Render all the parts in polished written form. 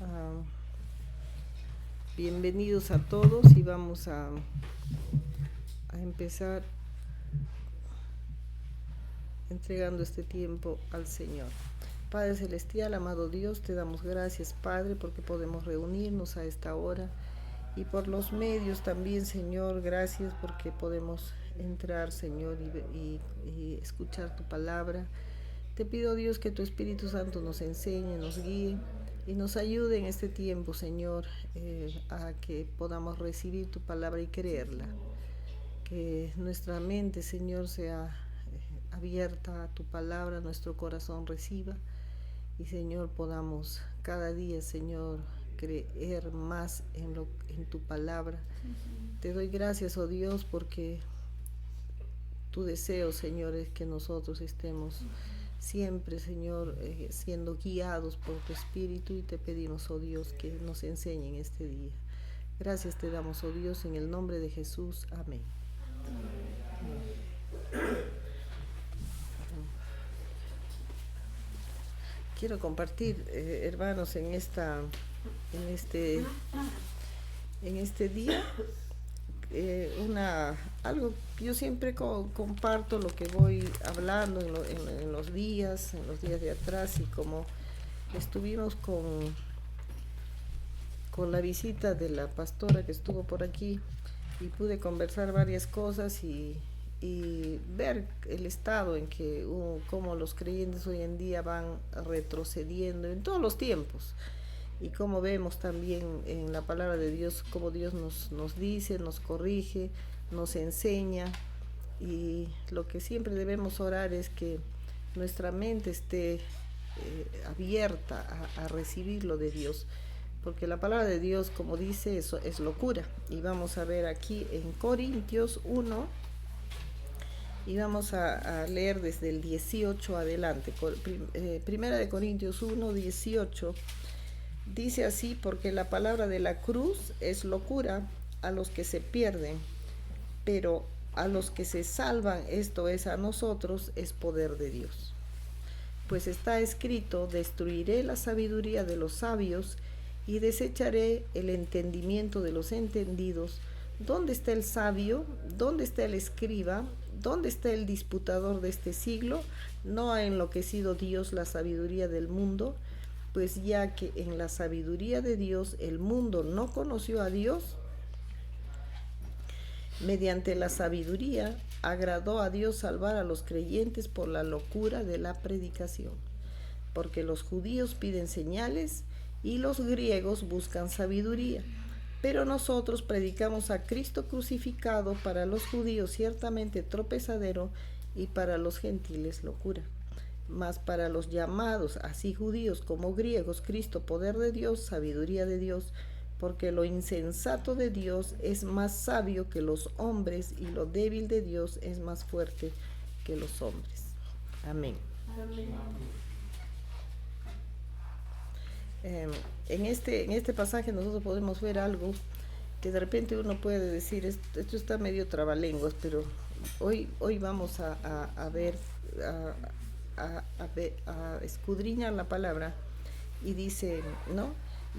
Ah, bienvenidos a todos y vamos a empezar entregando este tiempo al Señor. Padre Celestial, amado Dios, te damos gracias, Padre, porque podemos reunirnos a esta hora y por los medios también, Señor, gracias porque podemos entrar, Señor, y escuchar tu palabra. Te pido, Dios, que tu Espíritu Santo nos enseñe, nos guíe y nos ayude en este tiempo, Señor, a que podamos recibir tu palabra y creerla. Que nuestra mente, Señor, sea abierta a tu palabra, nuestro corazón reciba y, Señor, podamos cada día, Señor, creer más en tu palabra. Te doy gracias, oh Dios, porque tu deseo, Señor, es que nosotros estemos siempre, Señor, siendo guiados por tu Espíritu, y te pedimos, oh Dios, que nos enseñen este día. Gracias te damos, oh Dios, en el nombre de Jesús. Amén. Quiero compartir, hermanos, en este día, algo que yo siempre comparto, lo que voy hablando en los días de atrás, y como estuvimos con la visita de la pastora que estuvo por aquí, y pude conversar varias cosas y ver el estado en que cómo los creyentes hoy en día van retrocediendo en todos los tiempos, y cómo vemos también en la palabra de Dios cómo Dios nos dice, nos corrige, nos enseña, y lo que siempre debemos orar es que nuestra mente esté abierta a recibir lo de Dios, porque la palabra de Dios, como dice, eso es locura. Y vamos a ver aquí en Corintios 1, y vamos a leer desde el 18 adelante. Primera de Corintios 1, 18, dice así: porque la palabra de la cruz es locura a los que se pierden, pero a los que se salvan, esto es, a nosotros, es poder de Dios. Pues está escrito: destruiré la sabiduría de los sabios y desecharé el entendimiento de los entendidos. ¿Dónde está el sabio? ¿Dónde está el escriba? ¿Dónde está el disputador de este siglo? ¿No ha enloquecido Dios la sabiduría del mundo? Pues ya que en la sabiduría de Dios el mundo no conoció a Dios, mediante la sabiduría agradó a Dios salvar a los creyentes por la locura de la predicación. Porque los judíos piden señales y los griegos buscan sabiduría. Pero nosotros predicamos a Cristo crucificado, para los judíos ciertamente tropezadero, y para los gentiles locura. Mas para los llamados, así judíos como griegos, Cristo poder de Dios, sabiduría de Dios, porque lo insensato de Dios es más sabio que los hombres, y lo débil de Dios es más fuerte que los hombres. Amén. Amén. En este pasaje nosotros podemos ver algo que de repente uno puede decir: esto está medio trabalenguas, pero hoy vamos a ver, a escudriñar la palabra. Y dice, ¿no?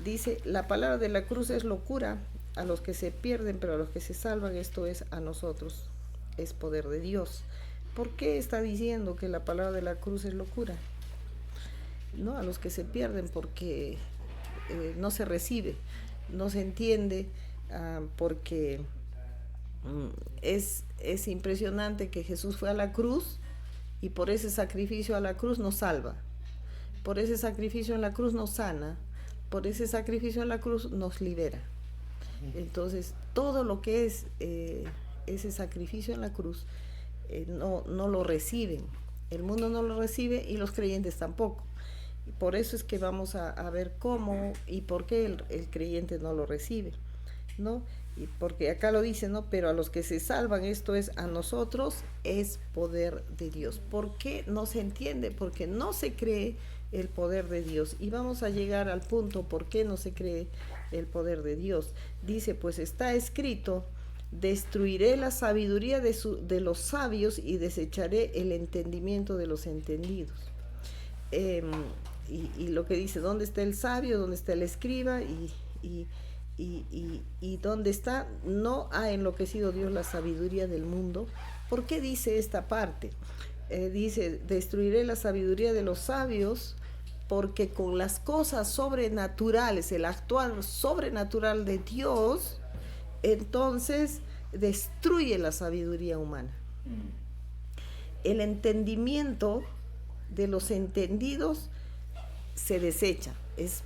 Dice: la palabra de la cruz es locura a los que se pierden, pero a los que se salvan, esto es, a nosotros, es poder de Dios. ¿Por qué está diciendo que la palabra de la cruz es locura? ¿No? A los que se pierden, porque no se recibe, no se entiende, porque es impresionante que Jesús fue a la cruz, y por ese sacrificio a la cruz nos salva, por ese sacrificio en la cruz nos sana, por ese sacrificio en la cruz nos libera. Entonces todo lo que es ese sacrificio en la cruz, no lo reciben, el mundo no lo recibe, y los creyentes tampoco. Y por eso es que vamos a ver cómo y por qué el creyente no lo recibe, ¿no? Y porque acá lo dice, ¿no? Pero a los que se salvan, esto es, a nosotros, es poder de Dios. ¿Por qué no se entiende? Porque no se cree el poder de Dios. Y vamos a llegar al punto por qué no se cree el poder de Dios. Dice: pues está escrito: destruiré la sabiduría de los sabios y desecharé el entendimiento de los entendidos. y lo que dice, ¿dónde está el sabio? ¿Dónde está el escriba? Y ¿dónde está? No ha enloquecido Dios la sabiduría del mundo. ¿Por qué dice esta parte? Dice, destruiré la sabiduría de los sabios, porque con las cosas sobrenaturales, el actuar sobrenatural de Dios, entonces destruye la sabiduría humana. El entendimiento de los entendidos se desecha.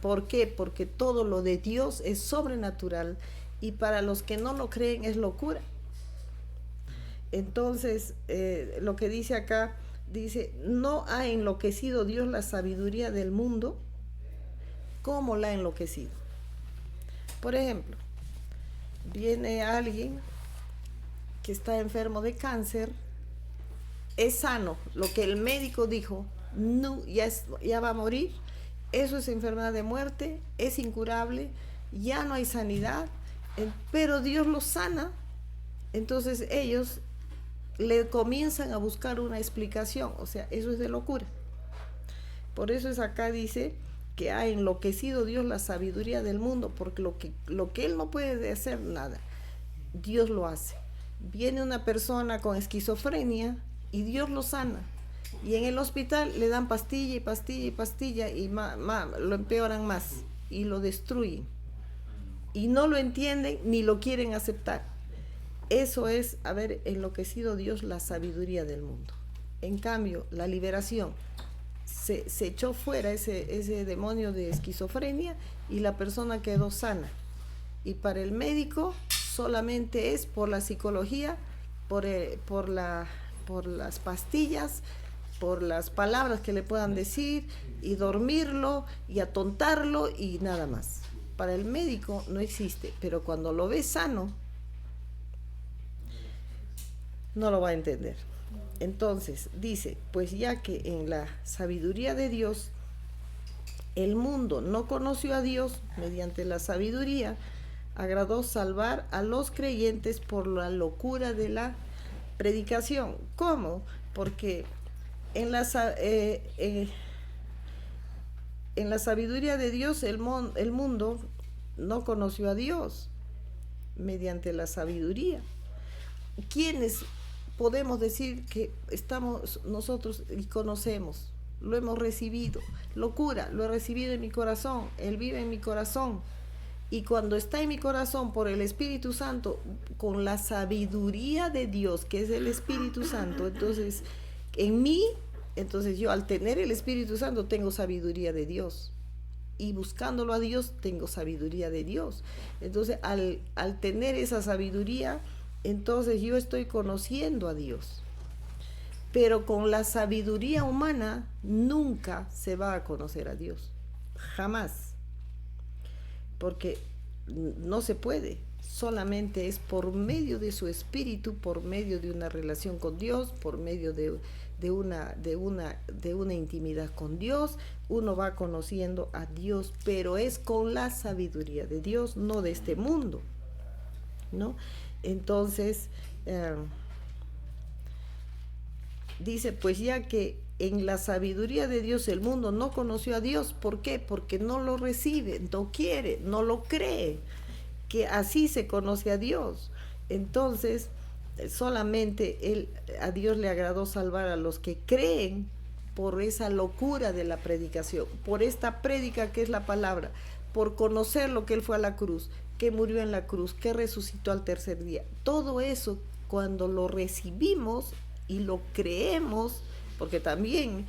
¿Por qué? Porque todo lo de Dios es sobrenatural y para los que no lo creen es locura. Entonces, lo que dice acá, dice, no ha enloquecido Dios la sabiduría del mundo. ¿Cómo la ha enloquecido? Por ejemplo, viene alguien que está enfermo de cáncer, es sano, lo que el médico dijo, no, ya va a morir, eso es enfermedad de muerte, es incurable, ya no hay sanidad, pero Dios lo sana. Entonces ellos le comienzan a buscar una explicación, o sea, eso es de locura. Por eso es acá dice que ha enloquecido Dios la sabiduría del mundo, porque lo que él no puede hacer nada, Dios lo hace. Viene una persona con esquizofrenia y Dios lo sana, y en el hospital le dan pastilla y pastilla y pastilla y lo empeoran más y lo destruyen, y no lo entienden ni lo quieren aceptar. Eso es haber enloquecido Dios la sabiduría del mundo. En cambio, la liberación, se echó fuera ese demonio de esquizofrenia y la persona quedó sana. Y para el médico solamente es por la psicología, por las pastillas, por las palabras que le puedan decir, y dormirlo y atontarlo y nada más. Para el médico no existe, pero cuando lo ve sano, no lo va a entender. Entonces dice, pues ya que en la sabiduría de Dios el mundo no conoció a Dios, mediante la sabiduría agradó salvar a los creyentes por la locura de la predicación. ¿Cómo? Porque en la sabiduría de Dios el mundo no conoció a Dios mediante la sabiduría. ¿Quiénes podemos decir que estamos nosotros y conocemos? Lo hemos recibido. Locura, lo he recibido en mi corazón. Él vive en mi corazón. Y cuando está en mi corazón por el Espíritu Santo, con la sabiduría de Dios, que es el Espíritu Santo, entonces en mí, entonces yo al tener el Espíritu Santo tengo sabiduría de Dios. Y buscándolo a Dios tengo sabiduría de Dios. Entonces al tener esa sabiduría, entonces yo estoy conociendo a Dios. Pero con la sabiduría humana nunca se va a conocer a Dios. Jamás. Porque no se puede. Solamente es por medio de su espíritu, por medio de una relación con Dios, por medio de una intimidad con Dios, uno va conociendo a Dios, pero es con la sabiduría de Dios, no de este mundo, ¿no? Entonces, dice, pues ya que en la sabiduría de Dios el mundo no conoció a Dios, ¿por qué? Porque no lo recibe, no quiere, no lo cree, que así se conoce a Dios. Entonces, solamente a Dios le agradó salvar a los que creen por esa locura de la predicación, por esta prédica que es la palabra, por conocer lo que Él fue a la cruz, que murió en la cruz, que resucitó al tercer día. Todo eso, cuando lo recibimos y lo creemos, porque también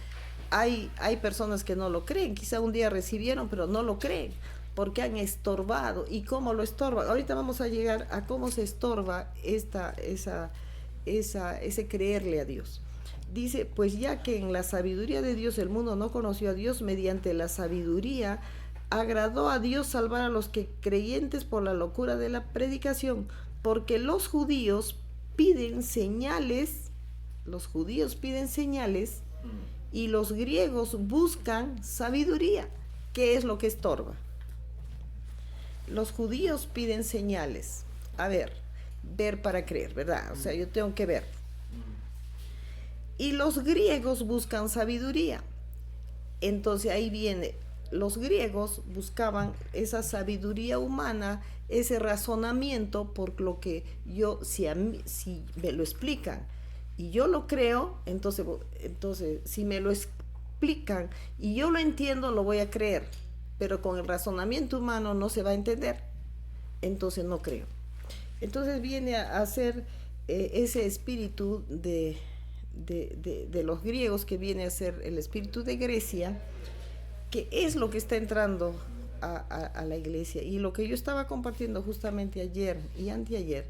hay personas que no lo creen, quizá un día recibieron, pero no lo creen, porque han estorbado. ¿Y cómo lo estorban? Ahorita vamos a llegar a cómo se estorba ese creerle a Dios. Dice, pues ya que en la sabiduría de Dios el mundo no conoció a Dios, mediante la sabiduría agradó a Dios salvar a los que creyentes por la locura de la predicación, porque los judíos piden señales y los griegos buscan sabiduría. ¿Qué es lo que estorba? Los judíos piden señales. A ver para creer, ¿verdad? O sea, yo tengo que ver. Y los griegos buscan sabiduría. Entonces ahí viene, los griegos buscaban esa sabiduría humana, ese razonamiento, por lo que yo, si me lo explican y yo lo creo, entonces si me lo explican y yo lo entiendo, lo voy a creer, pero con el razonamiento humano no se va a entender, entonces no creo. Entonces viene a ser ese espíritu de los griegos, que viene a ser el espíritu de Grecia, que es lo que está entrando a la iglesia. Y lo que yo estaba compartiendo justamente ayer y anteayer,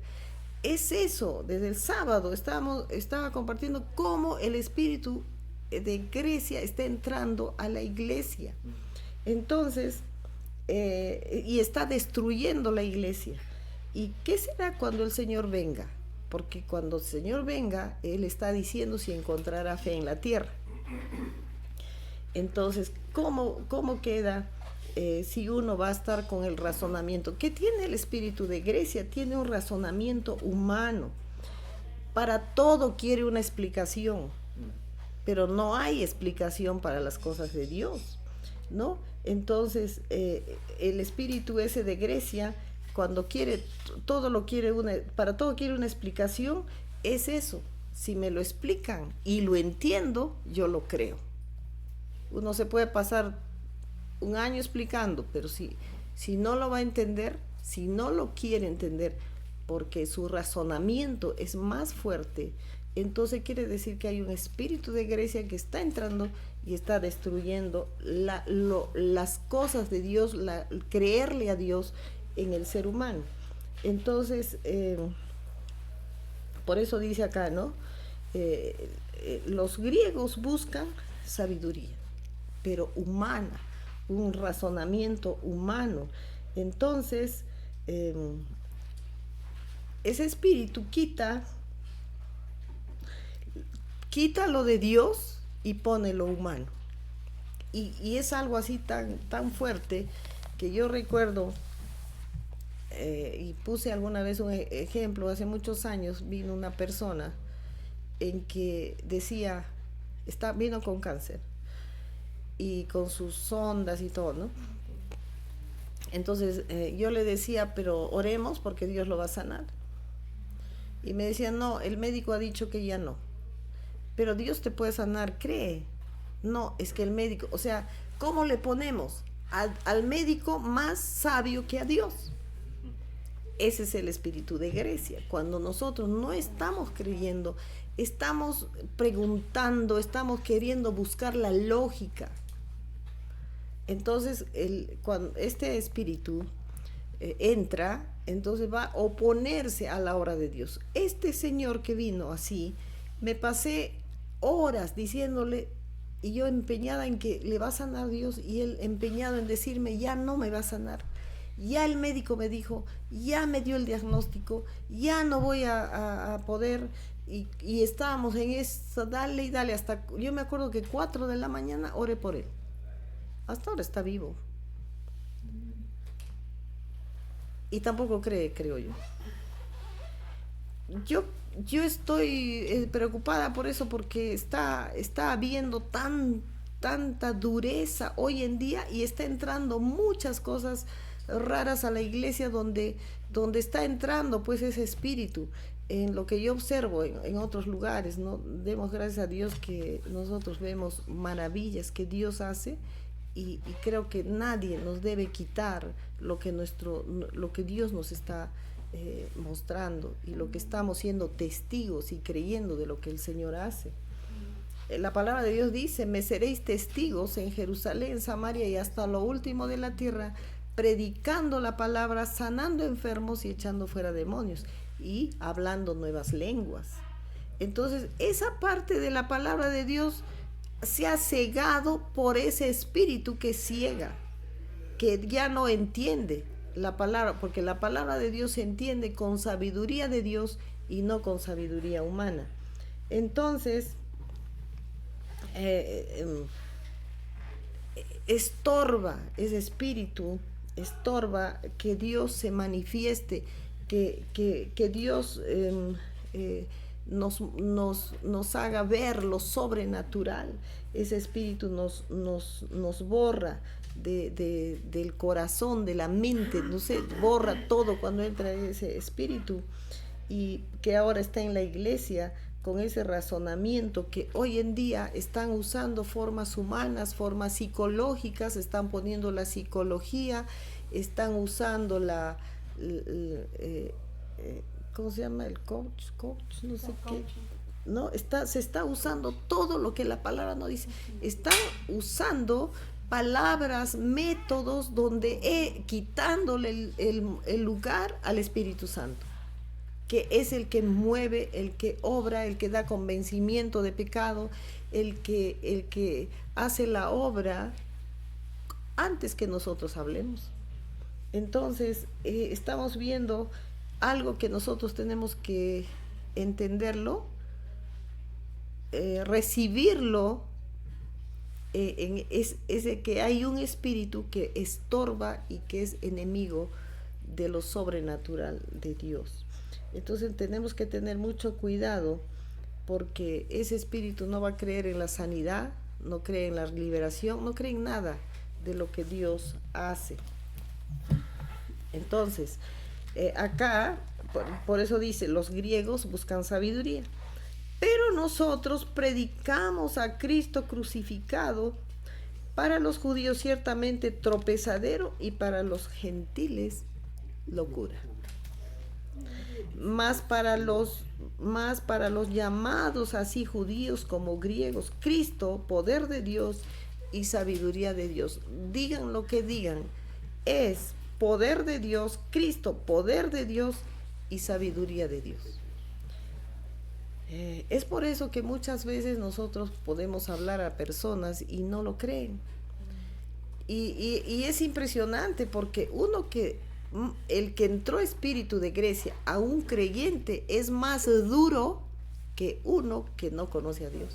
es eso. Desde el sábado estaba compartiendo cómo el espíritu de Grecia está entrando a la iglesia. Entonces, y está destruyendo la iglesia. ¿Y qué será cuando el Señor venga? Porque cuando el Señor venga, Él está diciendo si encontrará fe en la tierra. Entonces, ¿cómo queda si uno va a estar con el razonamiento? ¿Qué tiene el espíritu de Grecia? Tiene un razonamiento humano. Para todo quiere una explicación, pero no hay explicación para las cosas de Dios, ¿no? Entonces, el espíritu ese de Grecia, cuando quiere, para todo quiere una explicación, es eso. Si me lo explican y lo entiendo, yo lo creo. Uno se puede pasar un año explicando, pero si no lo va a entender, si no lo quiere entender, porque su razonamiento es más fuerte, entonces quiere decir que hay un espíritu de Grecia que está entrando y está destruyendo las cosas de Dios, creerle a Dios en el ser humano. Entonces, por eso dice acá, ¿no? Los griegos buscan sabiduría, pero humana, un razonamiento humano. Entonces, ese espíritu quita lo de Dios y pone lo humano. Y es algo así tan fuerte que yo recuerdo, y puse alguna vez un ejemplo. Hace muchos años vino una persona en que decía, vino con cáncer y con sus sondas y todo, ¿no? Entonces yo le decía, pero oremos porque Dios lo va a sanar. Y me decía, no, el médico ha dicho que ya no. Pero Dios te puede sanar, cree. No, es que el médico, o sea, ¿cómo le ponemos al médico más sabio que a Dios? Ese es el espíritu de Grecia. Cuando nosotros no estamos creyendo, estamos preguntando, estamos queriendo buscar la lógica. Entonces, cuando este espíritu entra, entonces va a oponerse a la obra de Dios. Este señor que vino así, me pasé horas diciéndole, y yo empeñada en que le va a sanar Dios, y él empeñado en decirme, ya no me va a sanar. Ya el médico me dijo, ya me dio el diagnóstico, ya no voy a poder, y estábamos en eso, dale y dale, hasta, yo me acuerdo que 4 de la mañana oré por él. Hasta ahora está vivo. Y tampoco creo yo. Yo estoy preocupada por eso, porque está habiendo tanta dureza hoy en día, y está entrando muchas cosas raras a la iglesia, donde está entrando pues ese espíritu. En lo que yo observo en otros lugares, ¿no? Demos gracias a Dios que nosotros vemos maravillas que Dios hace, y creo que nadie nos debe quitar lo que Dios nos está mostrando, y lo que estamos siendo testigos y creyendo de lo que el Señor hace. La palabra de Dios dice, me seréis testigos en Jerusalén, Samaria y hasta lo último de la tierra, predicando la palabra, sanando enfermos y echando fuera demonios, y hablando nuevas lenguas. Entonces, esa parte de la palabra de Dios se ha cegado por ese espíritu que ciega, que ya no entiende la palabra, porque la palabra de Dios se entiende con sabiduría de Dios y no con sabiduría humana. Entonces, estorba ese espíritu, estorba que Dios se manifieste, que Dios nos haga ver lo sobrenatural. Ese espíritu nos borra del corazón, de la mente, no sé, borra todo cuando entra ese espíritu, y que ahora está en la iglesia con ese razonamiento que hoy en día están usando formas humanas, formas psicológicas, están poniendo la psicología, están usando ¿cómo se llama? El coach, no sé qué. No, se está usando todo lo que la palabra no dice. Están usando palabras, métodos donde quitándole el lugar al Espíritu Santo, que es el que mueve, el que obra, el que da convencimiento de pecado, el que hace la obra antes que nosotros hablemos. Entonces, estamos viendo algo que nosotros tenemos que entenderlo, recibirlo, es de que hay un espíritu que estorba y que es enemigo de lo sobrenatural de Dios. Entonces tenemos que tener mucho cuidado, porque ese espíritu no va a creer en la sanidad, no cree en la liberación, no cree en nada de lo que Dios hace. Entonces, acá, por eso dice, los griegos buscan sabiduría, pero nosotros predicamos a Cristo crucificado, para los judíos ciertamente tropezadero y para los gentiles locura. Más para los llamados así judíos como griegos, Cristo, poder de Dios y sabiduría de Dios. Digan lo que digan, es poder de Dios, Cristo, poder de Dios y sabiduría de Dios. Es por eso que muchas veces nosotros podemos hablar a personas y no lo creen. Y es impresionante, porque el que entró espíritu de Grecia a un creyente es más duro que uno que no conoce a Dios.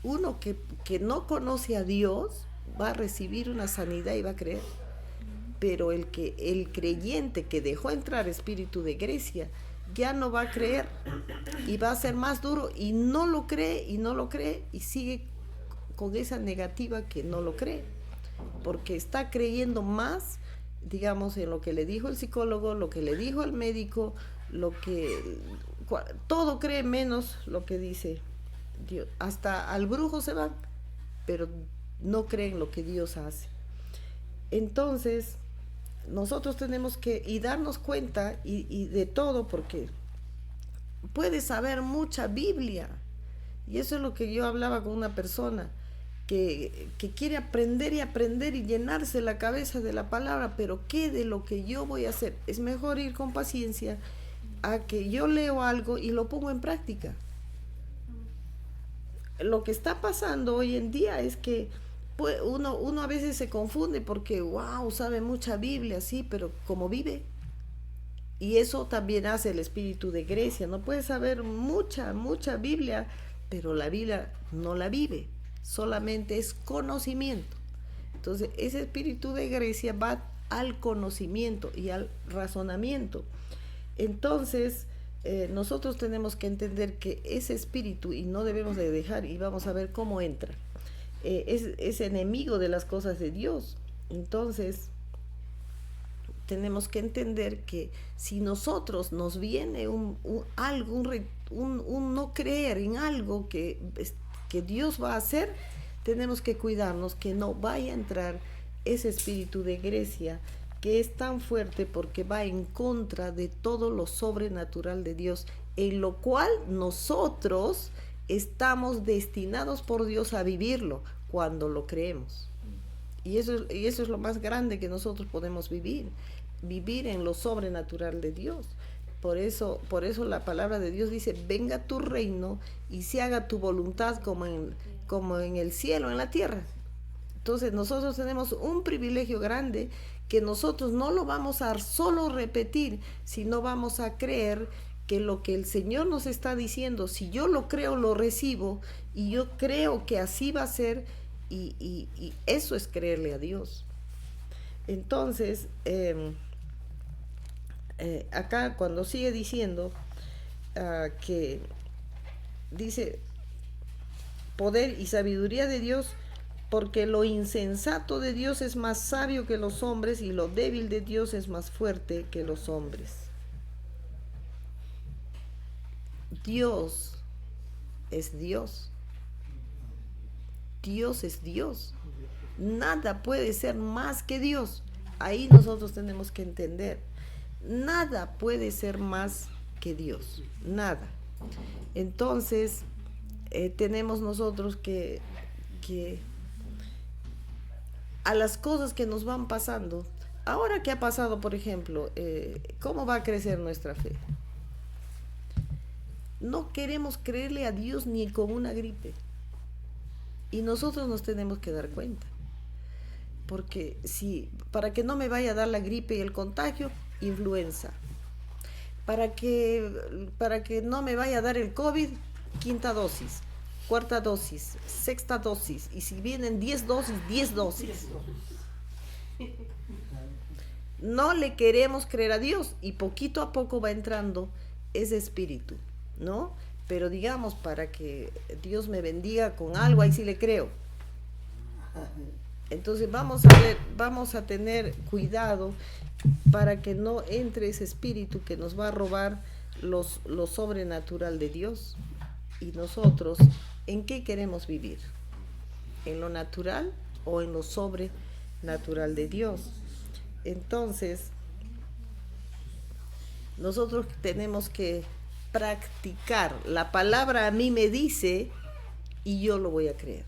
Uno que no conoce a Dios va a recibir una sanidad y va a creer. Pero el creyente que dejó entrar espíritu de Grecia ya no va a creer y va a ser más duro, y no lo cree y sigue con esa negativa que no lo cree, porque está creyendo más, digamos, en lo que le dijo el psicólogo, lo que le dijo el médico, todo cree menos lo que dice Dios. Hasta al brujo se van, pero no creen lo que Dios hace. Entonces nosotros tenemos que darnos cuenta y de todo, porque puedes saber mucha Biblia, y eso es lo que yo hablaba con una persona que quiere aprender y llenarse la cabeza de la palabra, pero ¿qué de lo que yo voy a hacer? Es mejor ir con paciencia a que yo leo algo y lo pongo en práctica. Lo que está pasando hoy en día es que uno a veces se confunde, porque wow, sabe mucha Biblia, sí, pero ¿cómo vive? Y eso también hace el espíritu de Grecia. No puede saber mucha Biblia, pero la Biblia no la vive, solamente es conocimiento. Entonces ese espíritu de Grecia va al conocimiento y al razonamiento. Entonces nosotros tenemos que entender que ese espíritu, y no debemos de dejar, y vamos a ver cómo entra, es enemigo de las cosas de Dios. Entonces tenemos que entender que si nosotros nos viene un no creer en algo que Dios va a hacer, tenemos que cuidarnos que no vaya a entrar ese espíritu de Grecia, que es tan fuerte, porque va en contra de todo lo sobrenatural de Dios, en lo cual nosotros estamos destinados por Dios a vivirlo cuando lo creemos. Y eso es lo más grande que nosotros podemos vivir en lo sobrenatural de Dios. Por eso la palabra de Dios dice: venga tu reino y se haga tu voluntad como en el cielo, en la tierra. Entonces nosotros tenemos un privilegio grande, que nosotros no lo vamos a solo repetir, sino vamos a creer que lo que el Señor nos está diciendo, si yo lo creo, lo recibo, y yo creo que así va a ser, y eso es creerle a Dios. Entonces acá cuando sigue diciendo, que dice poder y sabiduría de Dios, porque lo insensato de Dios es más sabio que los hombres y lo débil de Dios es más fuerte que los hombres. Dios es Dios. Dios es Dios. Nada puede ser más que Dios. Ahí nosotros tenemos que entender. Nada puede ser más que Dios. Nada. Entonces, tenemos nosotros que a las cosas que nos van pasando, ahora que ha pasado, por ejemplo, ¿cómo va a crecer nuestra fe? No queremos creerle a Dios ni con una gripe. Y nosotros nos tenemos que dar cuenta. Porque si, para que no me vaya a dar la gripe y el contagio, influenza. Para que no me vaya a dar el COVID, quinta dosis, cuarta dosis, sexta dosis. Y si vienen 10 dosis, 10 dosis. No le queremos creer a Dios y poquito a poco va entrando ese espíritu, ¿no? Pero digamos, para que Dios me bendiga con algo, ahí sí le creo. Entonces vamos a tener cuidado para que no entre ese espíritu que nos va a robar lo sobrenatural de Dios. Y nosotros, ¿en qué queremos vivir? ¿En lo natural o en lo sobrenatural de Dios? Entonces, nosotros tenemos que practicar. La palabra a mí me dice y yo lo voy a creer.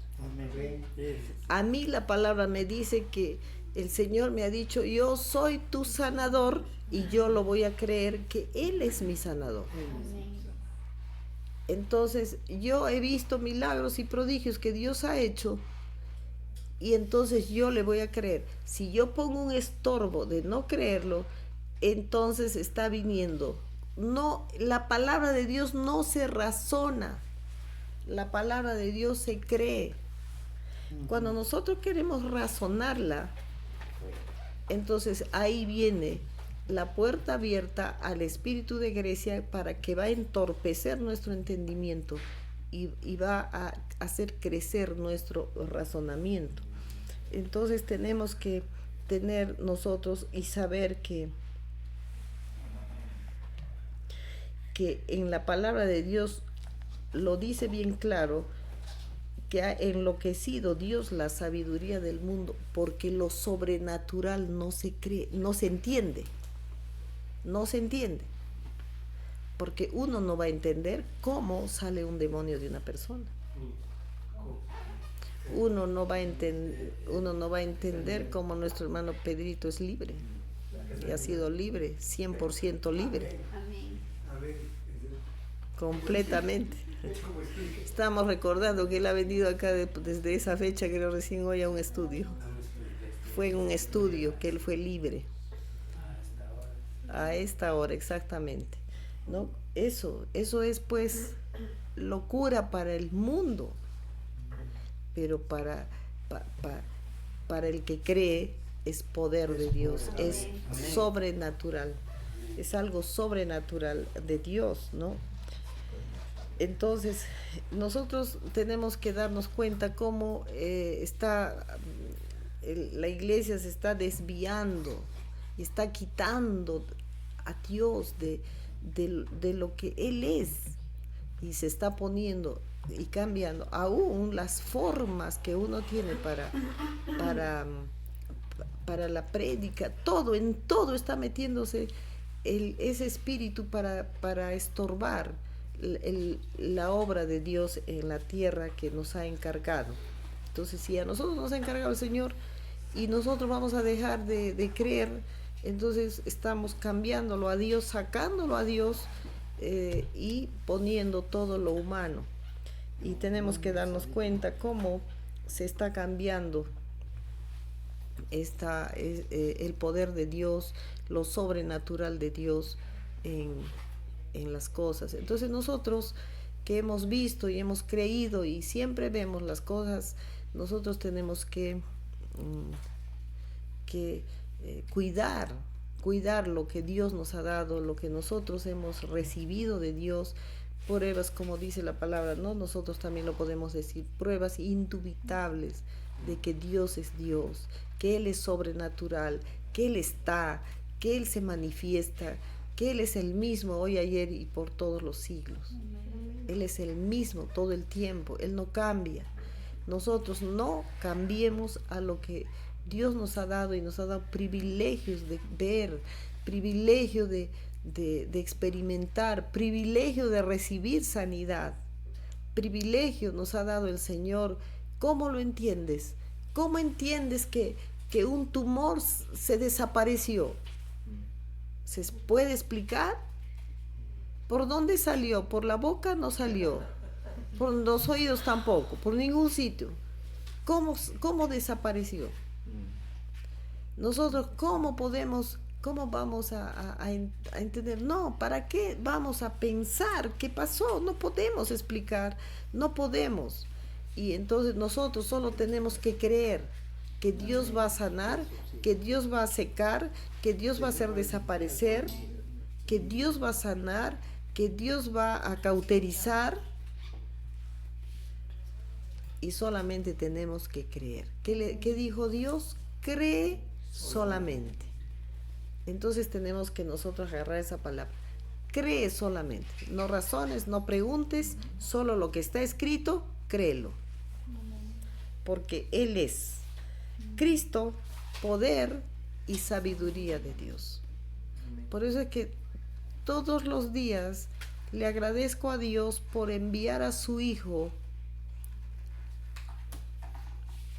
A mí la palabra me dice que el Señor me ha dicho, yo soy tu sanador, y yo lo voy a creer que Él es mi sanador. Entonces yo he visto milagros y prodigios que Dios ha hecho, y entonces yo le voy a creer. Si yo pongo un estorbo de no creerlo, entonces está viniendo. No, la palabra de Dios no se razona, la palabra de Dios se cree. Cuando nosotros queremos razonarla, entonces ahí viene la puerta abierta al espíritu de Grecia para que va a entorpecer nuestro entendimiento y va a hacer crecer nuestro razonamiento. Entonces tenemos que tener nosotros y saber que en la palabra de Dios lo dice bien claro, que ha enloquecido Dios la sabiduría del mundo, porque lo sobrenatural no se cree, no se entiende, porque uno no va a entender cómo sale un demonio de una persona. Uno no va a entender cómo nuestro hermano Pedrito es libre, y ha sido libre, 100% libre, completamente. Estamos recordando que él ha venido acá desde esa fecha, creo recién hoy, a un estudio. Fue en un estudio que él fue libre. A esta hora, exactamente. ¿No? Eso es pues locura para el mundo. Pero para el que cree es poder de Dios, es sobrenatural. Es algo sobrenatural de Dios, ¿no? Entonces, nosotros tenemos que darnos cuenta cómo la iglesia se está desviando y está quitando a Dios de lo que Él es, y se está poniendo y cambiando aún las formas que uno tiene para la prédica. En todo está metiéndose ese espíritu para estorbar la obra de Dios en la tierra que nos ha encargado. Entonces, si a nosotros nos ha encargado el Señor y nosotros vamos a dejar de creer, entonces estamos cambiándolo a Dios, sacándolo a Dios, y poniendo todo lo humano. Y tenemos que darnos cuenta cómo se está cambiando el poder de Dios, lo sobrenatural de Dios en las cosas. Entonces nosotros que hemos visto y hemos creído y siempre vemos las cosas, nosotros tenemos que cuidar cuidar lo que Dios nos ha dado, lo que nosotros hemos recibido de Dios, pruebas, como dice la palabra, ¿no? Nosotros también lo podemos decir, pruebas indubitables de que Dios es Dios, que Él es sobrenatural, que Él está, que Él se manifiesta, que Él es el mismo hoy, ayer y por todos los siglos. Él es el mismo todo el tiempo, Él no cambia. Nosotros no cambiemos a lo que Dios nos ha dado, y nos ha dado privilegios de ver, privilegio de experimentar, privilegio de recibir sanidad, privilegio nos ha dado el Señor. ¿Cómo lo entiendes? ¿Cómo entiendes que un tumor se desapareció? ¿Se puede explicar? ¿Por dónde salió? Por la boca no salió, por los oídos tampoco, por ningún sitio. ¿Cómo desapareció? Nosotros, ¿cómo vamos a entender? No, ¿para qué vamos a pensar qué pasó? No podemos explicar, no podemos. Y entonces nosotros solo tenemos que creer que Dios va a sanar, que Dios va a secar, que Dios va a hacer desaparecer, que Dios va a sanar, que Dios va a cauterizar, y solamente tenemos que creer. ¿Qué dijo Dios? Cree solamente. Entonces tenemos que nosotros agarrar esa palabra. Cree solamente. No razones, no preguntes, solo lo que está escrito, créelo. Porque Él es Cristo, poder y sabiduría de Dios. Por eso es que todos los días le agradezco a Dios por enviar a su Hijo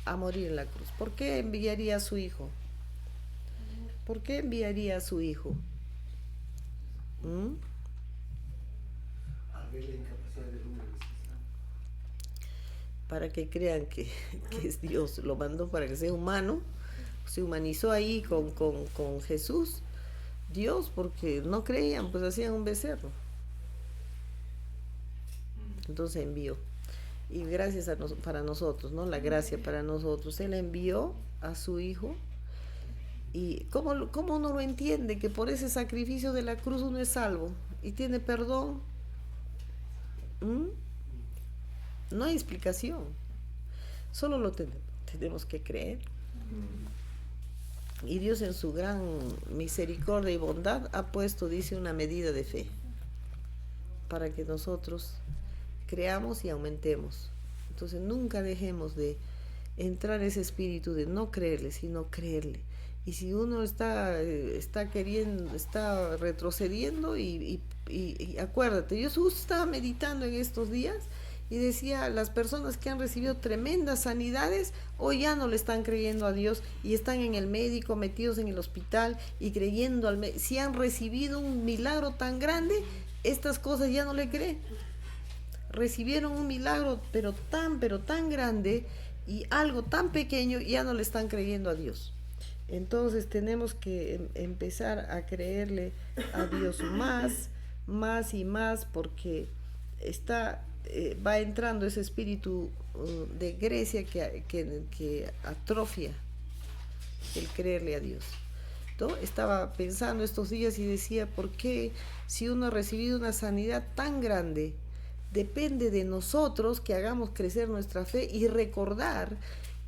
a morir en la cruz. ¿Por qué enviaría a su Hijo? ¿Por qué enviaría a su Hijo? Para que crean que es Dios. Lo mandó para que sea humano. Se humanizó ahí con Jesús, Dios, porque no creían, pues hacían un becerro. Entonces envió. Y gracias para nosotros, ¿no? La gracia para nosotros. Él envió a su Hijo. ¿Y cómo uno lo entiende? Que por ese sacrificio de la cruz uno es salvo y tiene perdón. No hay explicación. Solo lo tenemos que creer. Y Dios en su gran misericordia y bondad ha puesto, dice, una medida de fe para que nosotros creamos y aumentemos. Entonces nunca dejemos de entrar ese espíritu de no creerle, sino creerle. Y si uno está queriendo, está retrocediendo, y acuérdate, yo justo estaba meditando en estos días y decía, las personas que han recibido tremendas sanidades hoy ya no le están creyendo a Dios y están en el médico, metidos en el hospital y creyendo si han recibido un milagro tan grande, estas cosas ya no le creen. Recibieron un milagro pero tan grande y algo tan pequeño, ya no le están creyendo a Dios. Entonces tenemos que empezar a creerle a Dios más y más, porque va entrando ese espíritu de Grecia que atrofia el creerle a Dios. ¿No? Estaba pensando estos días y decía, ¿por qué si uno ha recibido una sanidad tan grande, depende de nosotros que hagamos crecer nuestra fe y recordar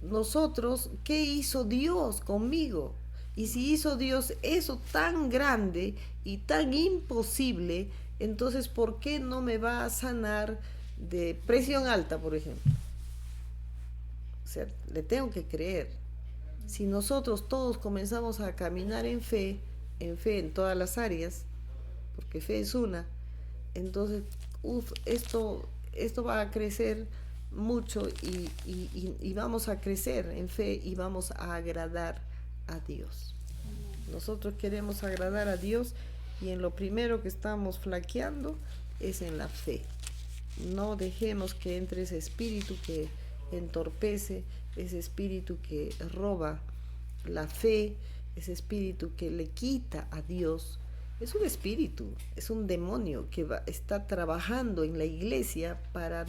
nosotros qué hizo Dios conmigo? Y si hizo Dios eso tan grande y tan imposible, entonces ¿por qué no me va a sanar de presión alta, por ejemplo? O sea, le tengo que creer. Si nosotros todos comenzamos a caminar en fe en todas las áreas, porque fe es una, entonces esto va a crecer mucho y vamos a crecer en fe y vamos a agradar a Dios. Nosotros queremos agradar a Dios y en lo primero que estamos flaqueando es en la fe. No dejemos que entre ese espíritu que entorpece, ese espíritu que roba la fe, ese espíritu que le quita a Dios. Es un espíritu, es un demonio que está trabajando en la iglesia para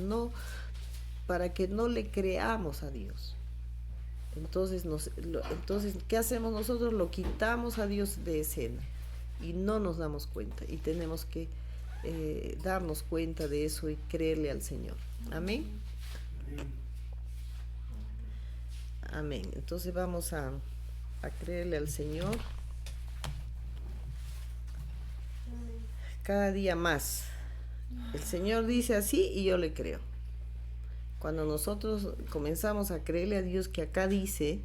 que no le creamos a Dios. Entonces, entonces, ¿qué hacemos nosotros? Lo quitamos a Dios de escena y no nos damos cuenta. Y tenemos que darnos cuenta de eso y creerle al Señor. Amén. Amén. Entonces vamos a creerle al Señor cada día más. El Señor dice así y yo le creo. Cuando nosotros comenzamos a creerle a Dios que acá dice,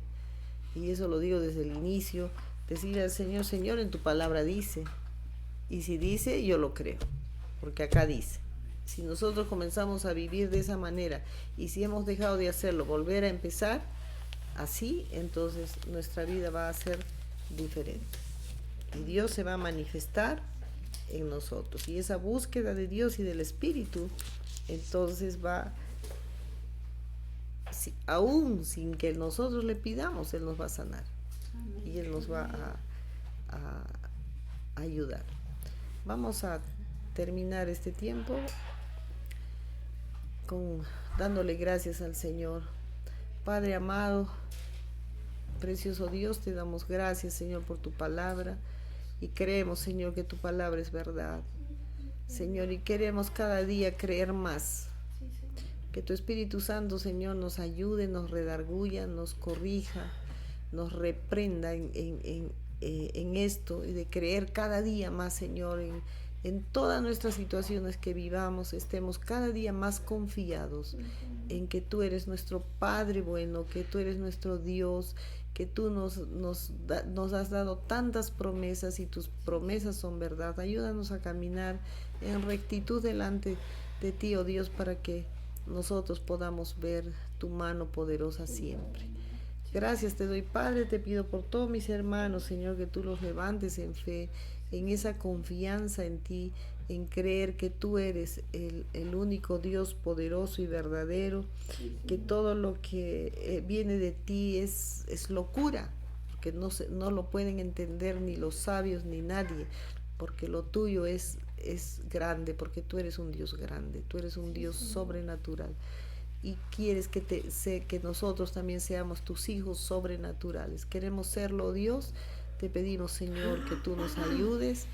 y eso lo digo desde el inicio, decirle al Señor, Señor, en tu palabra dice, y si dice, yo lo creo, porque acá dice. Si nosotros comenzamos a vivir de esa manera y si hemos dejado de hacerlo, volver a empezar así, entonces nuestra vida va a ser diferente. Y Dios se va a manifestar en nosotros. Y esa búsqueda de Dios y del Espíritu, entonces va, aún sin que nosotros le pidamos, Él nos va a sanar. Y Él nos va a ayudar. Vamos a terminar este tiempo dándole gracias al Señor. Padre amado, precioso Dios, te damos gracias, Señor, por tu palabra. Y creemos, Señor, que tu palabra es verdad. Señor, y queremos cada día creer más. Que tu Espíritu Santo, Señor, nos ayude, nos redarguya, nos corrija, nos reprenda en esto y de creer cada día más, Señor, en todas nuestras situaciones que vivamos, estemos cada día más confiados en que tú eres nuestro Padre bueno, que tú eres nuestro Dios, que tú nos has dado tantas promesas y tus promesas son verdad. Ayúdanos a caminar en rectitud delante de ti, oh Dios, para que nosotros podamos ver tu mano poderosa siempre. Gracias te doy, Padre, te pido por todos mis hermanos, Señor, que tú los levantes en fe, en esa confianza en ti, en creer que tú eres el único Dios poderoso y verdadero, que todo lo que viene de ti es locura, porque no lo pueden entender ni los sabios ni nadie, porque lo tuyo es grande, porque tú eres un Dios grande, tú eres un Dios sobrenatural. Y quieres que nosotros también seamos tus hijos sobrenaturales. Queremos serlo, Dios. Te pedimos, Señor, que tú nos ayudes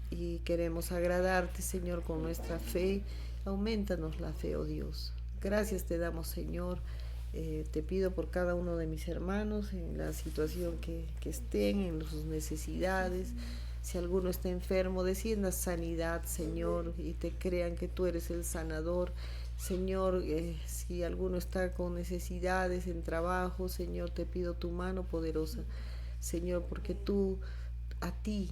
y queremos agradarte, Señor, con nuestra fe. Aumentanos la fe, oh Dios. Gracias te damos, Señor. Te pido por cada uno de mis hermanos en la situación que estén, en sus necesidades. Si alguno está enfermo, descienda sanidad, Señor, y te crean que tú eres el sanador. Señor, si alguno está con necesidades en trabajo, Señor, te pido tu mano poderosa, Señor, porque a ti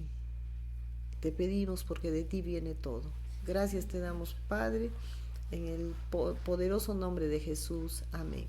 te pedimos, porque de ti viene todo. Gracias te damos, Padre, en el poderoso nombre de Jesús. Amén.